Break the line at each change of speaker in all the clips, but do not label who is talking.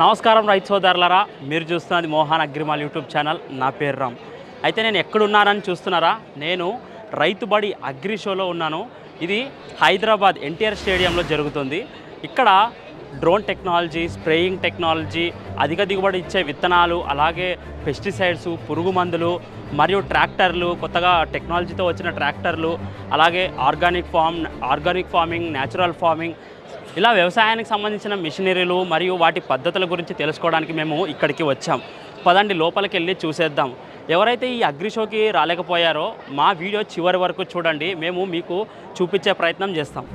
నమస్కారం రైతు సోదరులారా, మీరు చూస్తున్నది మోహన్ అగ్రిమాల్ యూట్యూబ్ ఛానల్. నా పేరు రామ్. అయితే నేను ఎక్కడున్నానని చూస్తున్నారా? నేను రైతుబడి అగ్రి షోలో ఉన్నాను. ఇది హైదరాబాద్ ఎన్టీఆర్ స్టేడియంలో జరుగుతుంది. ఇక్కడ డ్రోన్ టెక్నాలజీ, స్ప్రేయింగ్ టెక్నాలజీ, అధిక దిగుబడి ఇచ్చే విత్తనాలు, అలాగే పెస్టిసైడ్స్, పురుగు మందులు మరియు ట్రాక్టర్లు, కొత్తగా టెక్నాలజీతో వచ్చిన ట్రాక్టర్లు, అలాగే ఆర్గానిక్ ఫార్మింగ్, న్యాచురల్ ఫార్మింగ్, ఇలా వ్యవసాయానికి సంబంధించిన మిషనరీలు మరియు వాటి పద్ధతుల గురించి తెలుసుకోవడానికి మేము ఇక్కడికి వచ్చాం. పదండి లోపలికి వెళ్ళి చూసేద్దాం. ఎవరైతే ఈ అగ్రి షోకి రాలేకపోయారో మా వీడియో చివరి వరకు చూడండి, మేము మీకు చూపించే ప్రయత్నం చేస్తాం.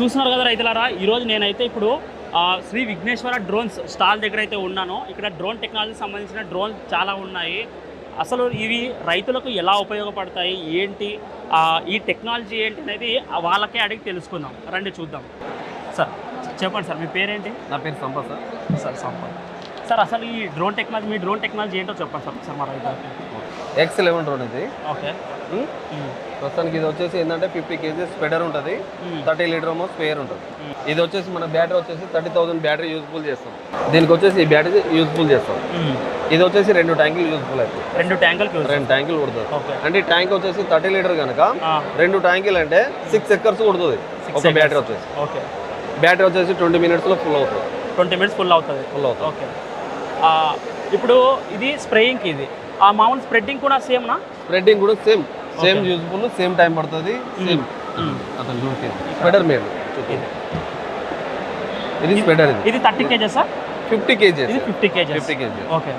చూస్తున్నారు కదా రైతులారా, ఈరోజు నేనైతే ఇప్పుడు శ్రీ విఘ్నేశ్వర డ్రోన్స్ స్టాల్ దగ్గర అయితే ఉన్నాను. ఇక్కడ డ్రోన్ టెక్నాలజీకి సంబంధించిన డ్రోన్ చాలా ఉన్నాయి. అసలు ఇవి రైతులకు ఎలా ఉపయోగపడతాయి, ఏంటి, ఈ టెక్నాలజీ ఏంటి అనేది వాళ్ళకే అడిగి తెలుసుకుందాం. రండి చూద్దాం. సార్ చెప్పండి సార్, మీ పేరేంటి?
నా పేరు సంపత్
సార్. సంపత్ సార్, అసలు ఈ మీ డ్రోన్ టెక్నాలజీ ఏంటో చెప్పండి సార్ మా రైతులకి.
X11 డ్రోన్ ఇది.
ఓకే.
ప్రస్తుతానికి ఇది వచ్చేసి ఏంటంటే 50 kg స్పెడర్ ఉంటుంది, 30 లీటర్ ఏమో స్పేర్ ఉంటుంది. ఇది వచ్చేసి మన బ్యాటరీ వచ్చేసి 30,000 బ్యాటరీ యూజ్ఫుల్ చేస్తాం. దీనికి వచ్చేసి ఈ బ్యాటరీ యూజ్ఫుల్ చేస్తాం. ఇది వచ్చేసి 2 ట్యాంకులు యూజ్ఫుల్ అవుతుంది. 2 ట్యాంకులు కొడుతుంది. అంటే ఈ ట్యాంక్ వచ్చేసి 30 లీటర్ కనుక 2 ట్యాంకులు అంటే 6 ఎకర్స్ కొడుతుంది ఒక బ్యాటరీ వచ్చేసి.
ఓకే.
బ్యాటరీ వచ్చేసి 20 మినిట్స్లో ఫుల్ అవుతుంది.
20 మినిట్స్ ఫుల్ అవుతుంది. ఓకే. ఇప్పుడు ఇది స్ప్రేయింగ్కి, ఇది మామూలు స్ప్రెడ్డింగ్ కూడా సేమ్నా?
స్ప్రెడ్డింగ్ కూడా సేమ్ యూజ్ఫుల్, సేమ్ టైం పడుతుంది. సేమ్ అతను స్పెడర్ మేడ్ ఇది స్పెడర్.
ఇది 30 kgs సార్?
50 kg.
ఇది 50 kg. ఓకే.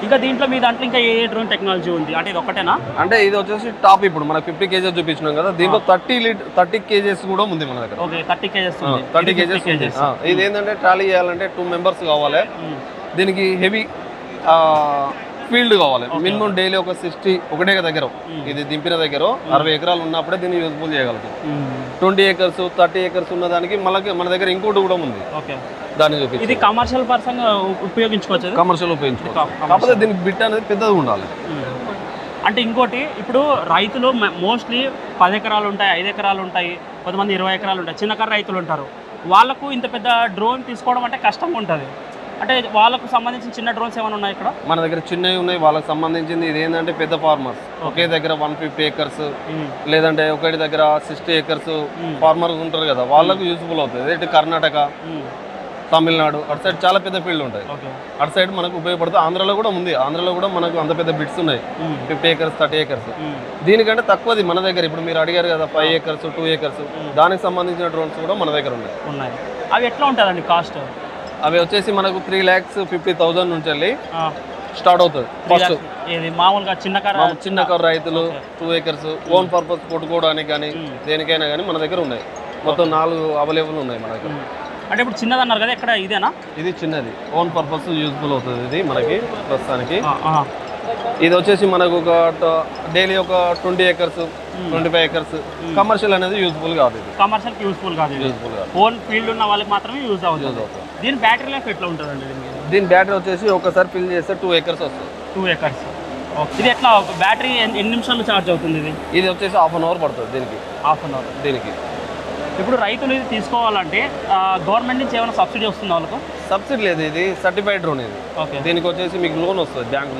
ఇంకా దీంట్లో మీ దాంట్లో ఇంకా ఏ డ్రోన్ టెక్నాలజీ ఉంది అంటే ఇది ఒకటేనా?
అంటే ఇది వచ్చేసి టాప్. ఇప్పుడు మనకు 50 kg చూపించినాం కదా, దీంట్లో 30 kgs కూడా ఉంది మన దగ్గర.
ఓకే. 30 kgs.
ఇది ఏంటంటే ట్రాలీ చేయాలంటే 2 మెంబర్స్ కావాలి. దీనికి హెవీ ఫీల్డ్ కావాలి. మినిమం డైలీ ఒక 60 ఒకటే దగ్గర, ఇది దింపిన దగ్గర 60 ఎకరాలు ఉన్నప్పుడే దీన్ని యూజ్ఫుల్ చేయగలుగుతాం. 20 acres 30 acres ఉన్న దానికి మన దగ్గర ఇంకోటి కూడా ఉంది. దాన్ని చూపించి
ఇది కమర్షియల్ పర్సన్ ఉపయోగించుకోవచ్చు.
కాకపోతే దీనికి బిట్ అనేది పెద్దది ఉండాలి.
అంటే ఇంకోటి, ఇప్పుడు రైతులు మోస్ట్లీ 10 ఎకరాలు ఉంటాయి, 5 ఎకరాలు ఉంటాయి, కొంతమంది 20 ఎకరాలు ఉంటాయి, చిన్నకారు రైతులు ఉంటారు. వాళ్ళకు ఇంత పెద్ద డ్రోన్ తీసుకోవడం అంటే కష్టంగా ఉంటుంది. అంటే వాళ్ళకు సంబంధించిన చిన్న డ్రోన్స్ ఏమైనా ఉన్నాయి ఇక్కడ? మన
దగ్గర చిన్నవి ఉన్నాయి. వాళ్ళకి సంబంధించింది ఇది ఏంటంటే పెద్ద ఫార్మర్స్ ఒకే దగ్గర 150 acres లేదంటే ఒకటి దగ్గర 60 acres ఫార్మర్స్ ఉంటారు కదా, వాళ్ళకు యూస్ఫుల్ అవుతుంది. ఇటు కర్ణాటక, తమిళనాడు అటు సైడ్ చాలా పెద్ద ఫీల్డ్ ఉంటాయి. అటు సైడ్ మనకు ఉపయోగపడుతుంది. ఆంధ్రాలో కూడా ఉంది. ఆంధ్రాలో కూడా మనకు అంత పెద్ద బిట్స్ ఉన్నాయి, 50 acres 30 acres. దీనికంటే తక్కువది మన దగ్గర. ఇప్పుడు మీరు అడిగారు కదా 5 acres 2 acres, దానికి సంబంధించిన డ్రోన్స్ కూడా మన దగ్గర
ఉన్నాయి. అవి ఎట్లా ఉంటుందండి కాస్ట్?
అవి వచ్చేసి మనకు 3,50,000 నుంచి వెళ్ళి స్టార్ట్ అవుతుంది. ఫస్ట్
మామూలుగా
చిన్న కారు రైతులు 2 acres ఓన్ పర్పస్ కొట్టుకోవడానికి కానీ దేనికైనా కానీ మన దగ్గర ఉన్నాయి. మొత్తం 4 అవైలబుల్ ఉన్నాయి మన దగ్గర.
అంటే ఇప్పుడు చిన్నది అన్నారు కదా, ఎక్కడ ఇదేనా?
ఇది చిన్నది, ఓన్ పర్పస్ యూజ్ఫుల్ అవుతుంది ఇది మనకి ప్రస్తుతానికి. ఇది వచ్చేసి మనకు ఒక డైలీ ఒక 20 acres 25 acres. కమర్షియల్ అనేది యూజ్ఫుల్ కాదు.
యూజ్ఫుల్ కాదు. ఓన్ ఫీల్డ్ ఉన్న వాళ్ళకి మాత్రమే యూజ్ అవుతుంది. దీని బ్యాటరీ లైఫ్ ఎట్లా ఉంటుందండి?
దీని బ్యాటరీ వచ్చేసి ఒకసారి ఫిల్ చేస్తే 2 acres వస్తుంది.
2 acres. ఇది ఎట్లా బ్యాటరీ ఎన్ని నిమిషాలు ఛార్జ్ అవుతుంది?
ఇది వచ్చేసి 1/2 hour పడుతుంది దీనికి.
1/2 hour దీనికి. ఇప్పుడు రైతులు ఇది తీసుకోవాలంటే గవర్నమెంట్ నుంచి ఏమైనా సబ్సిడీ వస్తుంది వాళ్ళకు?
సబ్సిడీ లేదు, ఇది సర్టిఫైడ్ డ్రోన్ ఇది.
ఓకే.
దీనికి వచ్చేసి మీకు లోన్ వస్తుంది బ్యాంక్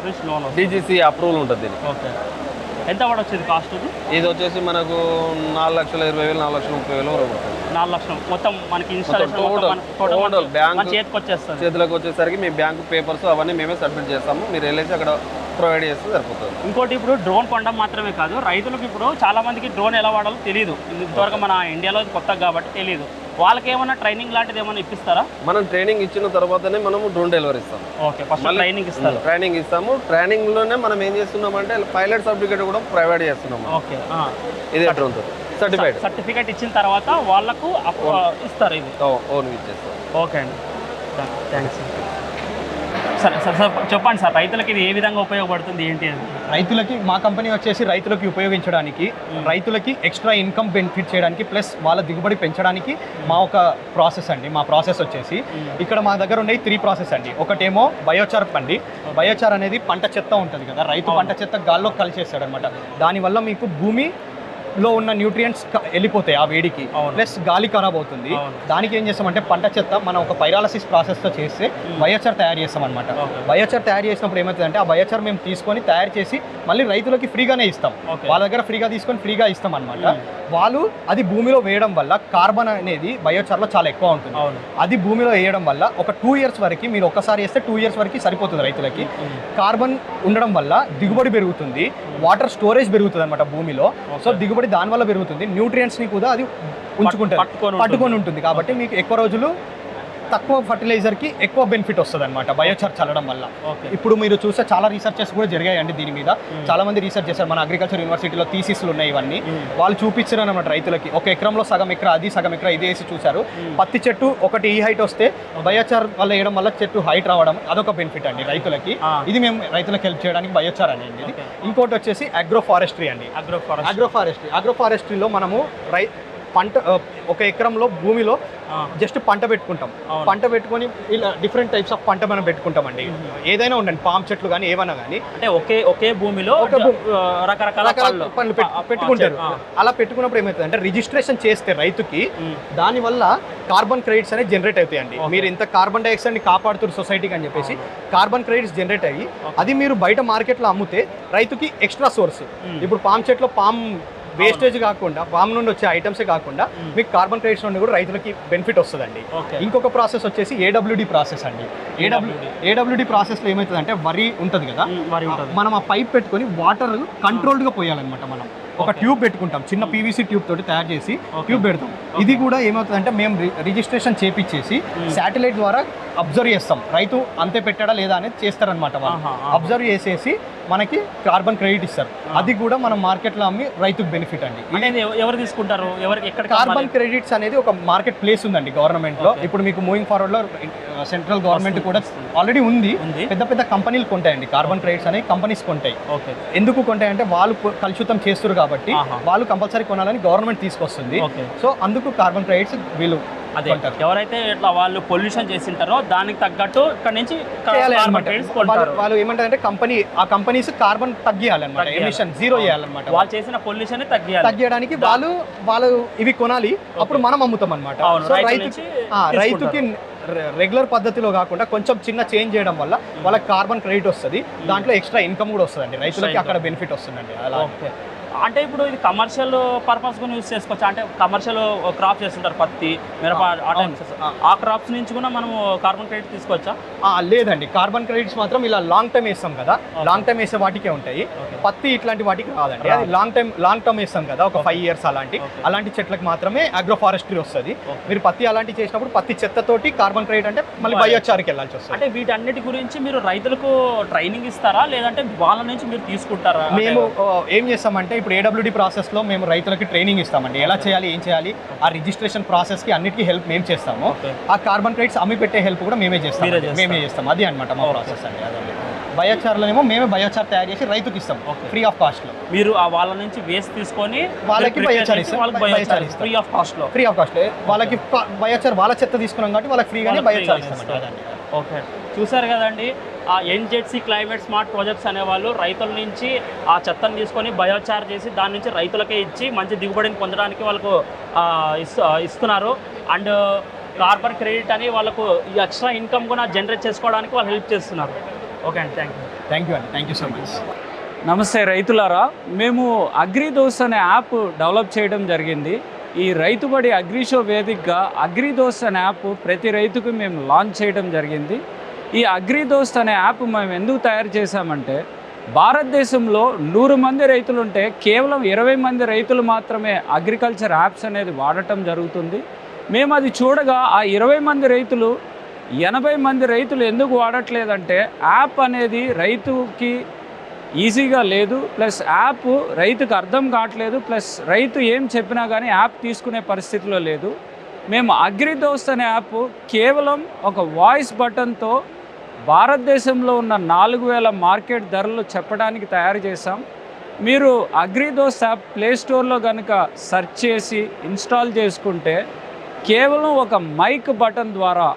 నుంచి లోన్, DGC అప్రూవల్ ఉంటుంది దీనికి.
ఓకే. ఎంత పడొచ్చేది కాస్ట్?
ఇది వచ్చేసి మనకు 4,20,000 4,30,000 వరకు పడుతుంది.
4 లక్షలు మొత్తం మనకి ఇన్స్టాలేషన్
టోటల్ బ్యాంక్
చేతికి
వచ్చేసరికి మీ బ్యాంక్ పేపర్స్ అవన్నీ మేమే సబ్మిట్ చేస్తాము. మీరు వెళ్ళేసి అక్కడ ప్రొవైడ్ చేస్తే సరిపోతుంది.
ఇంకోటి, ఇప్పుడు డ్రోన్ కొనడం మాత్రమే కాదు, రైతులకు ఇప్పుడు చాలా మందికి డ్రోన్ ఎలా వాడాలో తెలియదు. ఇంతవరకు మన ఇండియాలో కొత్తగా కాబట్టి తెలియదు. వాళ్ళకి ఏమైనా ట్రైనింగ్ లాంటిది ఏమైనా ఇప్పిస్తారా?
మనం ట్రైనింగ్ ఇచ్చిన తర్వాతనే మనము డ్రోన్ డెలివరీ ఇస్తాం.
ఓకే. ఫస్ట్ ట్రైనింగ్
ఇస్తాము. ట్రైనింగ్ లోనే మనం ఏం చేస్తున్నామంటే పైలట్ సర్టిఫికేట్ కూడా ప్రొవైడ్ చేస్తున్నాము.
ఓకే.
ఇది డ్రోన్
సర్టిఫికేట్ ఇచ్చిన తర్వాత వాళ్ళకు ఇస్తారు. ఇది
ఓన్ ఇచ్చేస్తాం.
ఓకే అండి, థ్యాంక్స్. సరే సార్ సార్ చెప్పండి సార్, రైతులకి ఇది ఏ విధంగా ఉపయోగపడుతుంది ఏంటి అని?
రైతులకి మా కంపెనీ వచ్చేసి రైతులకి ఉపయోగించడానికి, రైతులకి ఎక్స్ట్రా ఇన్కమ్ బెనిఫిట్ చేయడానికి, ప్లస్ వాళ్ళ దిగుబడి పెంచడానికి మా ఒక ప్రాసెస్ అండి. మా ప్రాసెస్ వచ్చేసి ఇక్కడ మా దగ్గర ఉన్నాయి 3 ప్రాసెస్ అండి. ఒకటేమో బయోచార్ అండి. బయోచార్ అనేది పంట చెత్త ఉంటుంది కదా, రైతు పంట చెత్త గాల్లో కలిసేస్తాడు అనమాట. దానివల్ల మీకు భూమిలో ఉన్న న్యూట్రియంట్స్ వెళ్ళిపోతాయి ఆ వేడికి, ప్లస్ గాలి ఖరాబ్ అవుతుంది. దానికి ఏం చేస్తామంటే పంట చెత్త మనం ఒక పైరాలసిస్ ప్రాసెస్తో చేస్తే బయోచార్ తయారు చేస్తాం అనమాట. బయోచార్ తయారు చేసినప్పుడు ఏమవుతుందంటే ఆ బయోచార్ మేము తీసుకొని తయారు చేసి మళ్ళీ రైతులకి ఫ్రీగానే ఇస్తాం. వాళ్ళ దగ్గర ఫ్రీగా తీసుకొని ఫ్రీగా ఇస్తాం అనమాట. వాళ్ళు అది భూమిలో వేయడం వల్ల కార్బన్ అనేది బయోచార్లో చాలా ఎక్కువ ఉంటుంది. అది భూమిలో వేయడం వల్ల ఒక 2 years వరకు, మీరు ఒకసారి వేస్తే 2 years వరకు సరిపోతుంది రైతులకి. కార్బన్ ఉండడం వల్ల దిగుబడి పెరుగుతుంది, వాటర్ స్టోరేజ్ పెరుగుతుంది అనమాట భూమిలో. సో దిగుబడి దానివల్ల పెరుగుతుంది, న్యూట్రియంట్స్ని కూడా అది పట్టుకొని ఉంటుంది. కాబట్టి మీకు ఎక్కువ రోజులు తక్కువ ఫర్టిలైజర్కి ఎక్కువ బెనిఫిట్ వస్తుంది అనమాట బయోచార్ చల్లడం వల్ల. ఇప్పుడు మీరు చూస్తే చాలా రీసెర్చెస్ కూడా జరిగాయండి దీని మీద. చాలా మంది రీసెర్చ్ చేశారు. మన అగ్రికల్చర్ యూనివర్సిటీలో థీసిస్లు ఉన్నాయి. ఇవన్నీ వాళ్ళు చూపించారు అనమాట రైతులకి. ఒక ఎకరంలో సగం ఎకరా అది, సగం ఎకరా ఇది వేసి చూశారు. పత్తి చెట్టు ఒకటి ఈ హైట్ వస్తే బయోచార్ వల్ల వేయడం వల్ల చెట్టు హైట్ రావడం అదొక బెనిఫిట్ అండి రైతులకి. ఇది మేము రైతులకు హెల్ప్ చేయడానికి బయోచార్ అనేది. ఇంకోటి వచ్చేసి అగ్రో ఫారెస్ట్రీ అండి. అగ్రో ఫారెస్ట్రీలో మనము పంట ఒక ఎకరంలో భూమిలో జస్ట్ పంట పెట్టుకుంటాం. పంట పెట్టుకొని ఇలా డిఫరెంట్ టైప్స్ ఆఫ్ పంట మనం పెట్టుకుంటామండి. ఏదైనా ఉండండి, పామ్ చెట్లు కానీ ఏమన్నా కానీ,
అంటే ఒకే భూమిలో రకరకాల
పండ్లు పెట్టుకుంటారు. అలా పెట్టుకున్నప్పుడు ఏమవుతుంది, రిజిస్ట్రేషన్ చేస్తే రైతుకి దానివల్ల కార్బన్ క్రెడిట్స్ అనేది జనరేట్ అవుతాయండి. మీరు ఇంత కార్బన్ డైఆక్సైడ్ని కాపాడుతున్నారు సొసైటీకి అని చెప్పేసి కార్బన్ క్రెడిట్స్ జనరేట్ అయ్యి అది మీరు బయట మార్కెట్లో అమ్మితే రైతుకి ఎక్స్ట్రా సోర్స్. ఇప్పుడు పామ్ చెట్లో పామ్ వేస్టేజ్ కాకుండా, పామ్ నుండి వచ్చే ఐటమ్సే కాకుండా మీకు కార్బన్ క్రెడిట్స్ నుండి కూడా రైతులకి బెనిఫిట్ వస్తుందండి. ఇంకొక ప్రాసెస్ వచ్చేసి ఏడబ్ల్యూడి ప్రాసెస్ అండి. ఏడబ్ల్యూడి ప్రాసెస్లో ఏమవుతుందంటే వరి ఉంటుంది కదా, మనం ఆ పైప్ పెట్టుకొని వాటర్ కంట్రోల్డ్గా పోయాలన్నమాట. మనం ఒక ట్యూబ్ పెట్టుకుంటాం, చిన్న పీవీసీ ట్యూబ్ తోటి తయారు చేసి ట్యూబ్ పెడతాం. ఇది కూడా ఏమవుతుందంటే మేము రిజిస్ట్రేషన్ చేపించేసి శాటిలైట్ ద్వారా అబ్జర్వ్ చేస్తాం, రైతు అంతే పెట్టాడా లేదా అనేది చేస్తారనమాట. వాళ్ళు అబ్జర్వ్ చేసేసి మనకి కార్బన్ క్రెడిట్ ఇస్తారు. అది కూడా మనం మార్కెట్లో అమ్మి రైతుకు బెనిఫిట్ అండి.
ఎవరు తీసుకుంటారు?
కార్బన్ క్రెడిట్స్ అనేది ఒక మార్కెట్ ప్లేస్ ఉందండి గవర్నమెంట్లో. ఇప్పుడు మీకు మూవింగ్ ఫార్వర్డ్లో సెంట్రల్ గవర్నమెంట్ కూడా ఆల్రెడీ ఉంది. పెద్ద పెద్ద కంపెనీలు కొంటాయండి కార్బన్ క్రెడిట్స్ అనేవి, కంపెనీస్ కొంటాయి. ఎందుకు కొంటాయంటే వాళ్ళు కలుషితం చేస్తారు కాబట్టి వాళ్ళు కంపల్సరీ కొనాలని గవర్నమెంట్ తీసుకొస్తుంది. సో అందుకు కార్బన్ క్రెడిట్స్ వీళ్ళు
అదే ఎవరైతే ఇట్లా వాళ్ళు పొల్యూషన్ చేసింటారో దానికి తగ్గట్టు ఇక్కడ నుంచి
వాళ్ళు ఏమంటారంటే ఆ కంపెనీస్ కార్బన్ తగ్గియాలన్నమాట, ఎమిషన్ జీరో చేయాలన్నమాట.
వాళ్ళు చేసిన పొల్యూషన్
తగ్గించడానికి వాళ్ళు ఇవి కొనాలి, అప్పుడు మనం అమ్ముతాం అనమాట. రైతుకి రెగ్యులర్ పద్ధతిలో కాకుండా కొంచెం చిన్న చేంజ్ చేయడం వల్ల వాళ్ళకి కార్బన్ క్రెడిట్ వస్తుంది, దాంట్లో ఎక్స్ట్రా ఇన్కమ్ కూడా వస్తుందండి రైతులకి, అక్కడ బెనిఫిట్ వస్తుందండి. అలా
అంటే ఇప్పుడు ఇది కమర్షియల్ పర్పస్ కూడా యూజ్ చేసుకోవచ్చు. అంటే కమర్షియల్ క్రాప్స్ చేస్తుంటారు, పత్తి, మిరప, ఆ క్రాప్స్ నుంచి కూడా మనము కార్బన్ క్రెడిట్ తీసుకోవచ్చా?
లేదండి, కార్బన్ క్రెడిట్స్ మాత్రం ఇలా లాంగ్ టైమ్ వేస్తాం కదా, లాంగ్ టైమ్ వేసే వాటికే ఉంటాయి. పత్తి ఇట్లాంటి వాటికి రాదండి. అది లాంగ్ టైమ్ వేస్తాం కదా, ఒక 5 years అలాంటి చెట్లకు మాత్రమే అగ్రో ఫారెస్ట్రీ వస్తుంది. మీరు పత్తి అలాంటివి చేసినప్పుడు పత్తి చెత్తతోటి కార్బన్ క్రెడిట్ అంటే మళ్ళీ బయోచార్కి వెళ్ళాల్సి వస్తుంది.
అంటే వీటన్నిటి గురించి మీరు రైతులకు ట్రైనింగ్ ఇస్తారా, లేదంటే వాళ్ళ నుంచి మీరు తీసుకుంటారా?
మేము ఏం చేస్తామంటే ఇప్పుడు ఏడబ్ల్యూడి ప్రాసెస్లో మేము రైతులకి ట్రైనింగ్ ఇస్తామండి, ఎలా చేయాలి, ఏం చేయాలి. ఆ రిజిస్ట్రేషన్ ప్రాసెస్కి అన్నిటికీ హెల్ప్ మేము చేస్తాము. ఆ కార్బన్ క్రెడిట్స్ అమ్మి పెట్టే హెల్ప్ కూడా మేమే చేస్తాం. అది అనమాట మా ప్రాసెస్ అండి. అదే బయోచార్లోనేమో మేమే బయోచార్ తయారు చేసి రైతుకి ఇస్తాం ఫ్రీ ఆఫ్ కాస్ట్లో.
మీరు వాళ్ళ నుంచి వేస్ట్ తీసుకొని
వాళ్ళకి బయోచార్ ఇస్తాం,
ఫ్రీ ఆఫ్ కాస్ట్.
వాళ్ళకి బయోచార్ వాళ్ళ చెత్త తీసుకున్నాం కాబట్టి వాళ్ళకి ఫ్రీగానే బయోచార్ ఇస్తాం.
ఓకే, చూసారు కదండి. ఆ ఎన్జెడ్సీ క్లైమేట్ స్మార్ట్ ప్రాజెక్ట్స్ అనేవాళ్ళు రైతుల నుంచి ఆ చెత్తను తీసుకొని బయోచార్ చేసి దాని నుంచి రైతులకే ఇచ్చి మంచి దిగుబడిని పొందడానికి వాళ్ళకు ఇస్తున్నారు. అండ్ కార్బన్ క్రెడిట్ అని వాళ్ళకు ఎక్స్ట్రా ఇన్కమ్ కూడా జనరేట్ చేసుకోవడానికి వాళ్ళు హెల్ప్ చేస్తున్నారు. ఓకే అండి, థ్యాంక్ యూ సో మచ్. నమస్తే రైతులారా, మేము అగ్రిదోస్ అనే యాప్ డెవలప్ చేయడం జరిగింది. ఈ రైతుబడి అగ్రిషో వేదికగా అగ్రిదోస్ అనే యాప్ ప్రతి రైతుకు మేము లాంచ్ చేయడం జరిగింది. ఈ అగ్రిదోస్త్ అనే యాప్ మేము ఎందుకు తయారు చేశామంటే, భారతదేశంలో 100 మంది రైతులు ఉంటే కేవలం 20 మంది రైతులు మాత్రమే అగ్రికల్చర్ యాప్స్ అనేది వాడటం జరుగుతుంది. మేము అది చూడగా ఆ 20 మంది రైతులు 80 మంది రైతులు ఎందుకు వాడట్లేదంటే, యాప్ అనేది రైతుకి ఈజీగా లేదు, ప్లస్ యాప్ రైతుకు అర్థం కావట్లేదు, ప్లస్ రైతు ఏం చెప్పినా కానీ యాప్ తీసుకునే పరిస్థితిలో లేదు. మేము అగ్రిదోస్త్ అనే యాప్ కేవలం ఒక వాయిస్ బటన్తో
భారతదేశంలో ఉన్న 4000 మార్కెట్ ధరలు చెప్పడానికి తయారు చేశాం. మీరు అగ్రిదోస్ యాప్ ప్లే స్టోర్లో కనుక సెర్చ్ చేసి ఇన్స్టాల్ చేసుకుంటే కేవలం ఒక మైక్ బటన్ ద్వారా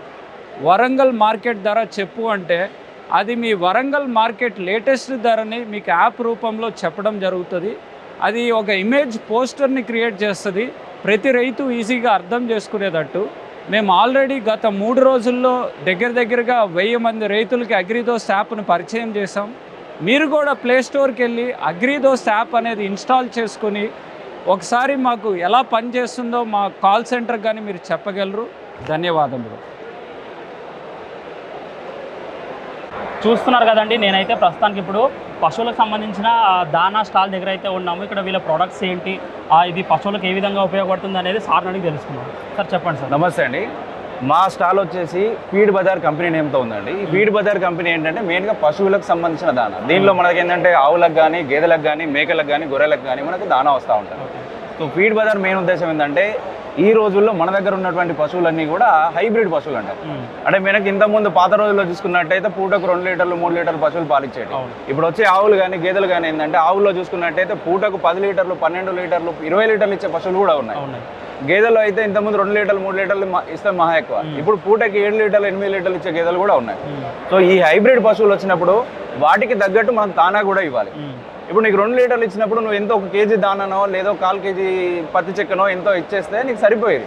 వరంగల్ మార్కెట్ ధర చెప్పు అంటే అది మీ వరంగల్ మార్కెట్ లేటెస్ట్ ధరని మీకు యాప్ రూపంలో చెప్పడం జరుగుతుంది. అది ఒక ఇమేజ్ పోస్టర్ని క్రియేట్ చేస్తుంది, ప్రతి రైతు ఈజీగా అర్థం చేసుకునేటట్టు. మేము ఆల్రెడీ గత 3 రోజుల్లో దగ్గరగా 1000 మంది రైతులకి అగ్రిదోస్ యాప్ను పరిచయం చేసాం. మీరు కూడా ప్లే స్టోర్కి వెళ్ళి అగ్రిదోస్ యాప్ అనేది ఇన్స్టాల్ చేసుకుని ఒకసారి మాకు ఎలా పనిచేస్తుందో మా కాల్ సెంటర్ కానీ మీరు చెప్పగలరు. ధన్యవాదములు.
చూస్తున్నారు కదండి, నేనైతే ప్రస్తుతానికి ఇప్పుడు పశువులకు సంబంధించిన దానా స్టాల్ దగ్గర అయితే ఉన్నాము. ఇక్కడ వీళ్ళ ప్రొడక్ట్స్ ఏంటి, ఇది పశువులకు ఏ విధంగా ఉపయోగపడుతుంది అనేది సార్ అడిగి తెలుసుకున్నాం. సార్ చెప్పండి సార్.
నమస్తే అండి. మా స్టాల్ వచ్చేసి ఫీడ్ బజార్ కంపెనీ నేమ్తో ఉందండి. ఈ ఫీడ్ బజార్ కంపెనీ ఏంటంటే మెయిన్గా పశువులకు సంబంధించిన దానా. దీనిలో మనకి ఏంటంటే ఆవులకు కానీ, గేదెలకు కానీ, మేకలకు కానీ, గొర్రెలకు కానీ మనకు దానా వస్తూ ఉంటుంది. సో ఫీడ్ బజార్ మెయిన్ ఉద్దేశం ఏంటంటే ఈ రోజుల్లో మన దగ్గర ఉన్నటువంటి పశువులన్నీ కూడా హైబ్రిడ్ పశువులు అంటారు. అంటే మనకి ఇంతకుముందు పాత రోజుల్లో చూసుకున్నట్టయితే పూటకు 2 లీటర్లు 3 లీటర్లు పశువులు పాలిచ్చేవి. ఇప్పుడు వచ్చే ఆవులు కానీ గేదెలు కానీ ఏంటంటే ఆవుల్లో చూసుకున్నట్టయితే పూటకు 10 లీటర్లు 12 లీటర్లు 20 లీటర్లు ఇచ్చే పశువులు కూడా ఉన్నాయి. గేదెలు అయితే ఇంతకుముందు 2 లీటర్లు 3 లీటర్లు ఇస్తే మహా ఎక్కువ. ఇప్పుడు పూటకి 7 లీటర్లు 8 లీటర్లు ఇచ్చే గేదెలు కూడా ఉన్నాయి. సో ఈ హైబ్రిడ్ పశువులు వచ్చినప్పుడు వాటికి తగ్గట్టు మనం దానా కూడా ఇవ్వాలి. ఇప్పుడు నీకు 2 లీటర్లు ఇచ్చినప్పుడు నువ్వు ఎంతో 1 కేజీ దానానో లేదో 1/4 కేజీ పత్తి చెక్కనో ఎంతో ఇచ్చేస్తే నీకు సరిపోయేది.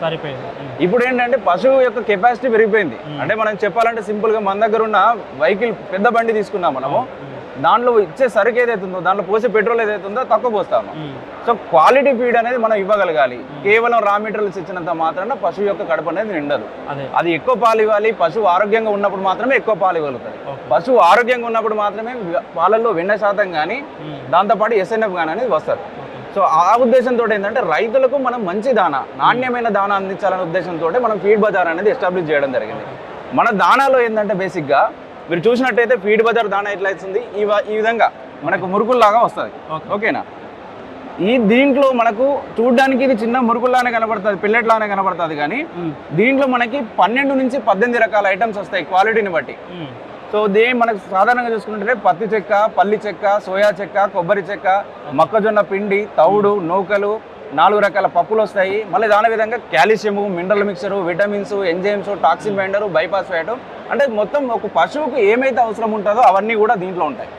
ఇప్పుడు ఏంటంటే పశువు యొక్క కెపాసిటీ పెరిగిపోయింది. అంటే మనం చెప్పాలంటే సింపుల్గా మన దగ్గర ఉన్న వెహికల్ పెద్ద బండి తీసుకున్నాం మనము, దాంట్లో ఇచ్చే సరుకు ఏదైతే ఉందో దాంట్లో పోసే పెట్రోల్ ఏదైతే ఉందో తక్కువ పోస్తాము. సో క్వాలిటీ ఫీడ్ అనేది మనం ఇవ్వగలగాలి. కేవలం రా మెటీరియల్స్ ఇచ్చినంత మాత్రాన పశువు యొక్క కడుపు అనేది నిండదు. అది ఎక్కువ పాలు ఇవ్వాలి. పశువు ఆరోగ్యంగా ఉన్నప్పుడు మాత్రమే ఎక్కువ పాలు ఇవ్వగలుగుతుంది. పశువు ఆరోగ్యంగా ఉన్నప్పుడు మాత్రమే పాలల్లో వెన్న శాతం కానీ దాంతోపాటు SNF కానీ అనేది వస్తుంది. సో ఆ ఉద్దేశంతో ఏంటంటే రైతులకు మనం మంచి దానా, నాణ్యమైన దానా అందించాలనే ఉద్దేశంతో మనం ఫీడ్ బజార్ అనేది ఎస్టాబ్లిష్ చేయడం జరిగింది. మన దానాలో ఏంటంటే బేసిక్గా మీరు చూసినట్టయితే ఫీడ్ బజార్ దానా ఎట్లా అవుతుంది, ఈ విధంగా మనకు మురుకుల్లాగా వస్తుంది. ఓకేనా? దీంట్లో మనకు చూడడానికి ఇది చిన్న మురుకుల్లానే కనబడుతుంది, పిల్లెట్లానే కనబడుతుంది. కానీ దీంట్లో మనకి 12 నుంచి 18 రకాల ఐటమ్స్ వస్తాయి క్వాలిటీని బట్టి. సో మనకు సాధారణంగా చూసుకుంటే పత్తి చెక్క, పల్లి చెక్క, సోయా చెక్క, కొబ్బరి చెక్క, మొక్కజొన్న పిండి, తౌడు, నూకలు, 4 రకాల పప్పులు వస్తాయి. మళ్ళీ దాని విధంగా calcium, mineral mixture, vitamins, enzymes, toxin binder, bypass fat, అంటే మొత్తం ఒక పశువుకు ఏమైతే అవసరం ఉంటుందో అవన్నీ కూడా దీంట్లో ఉంటాయి.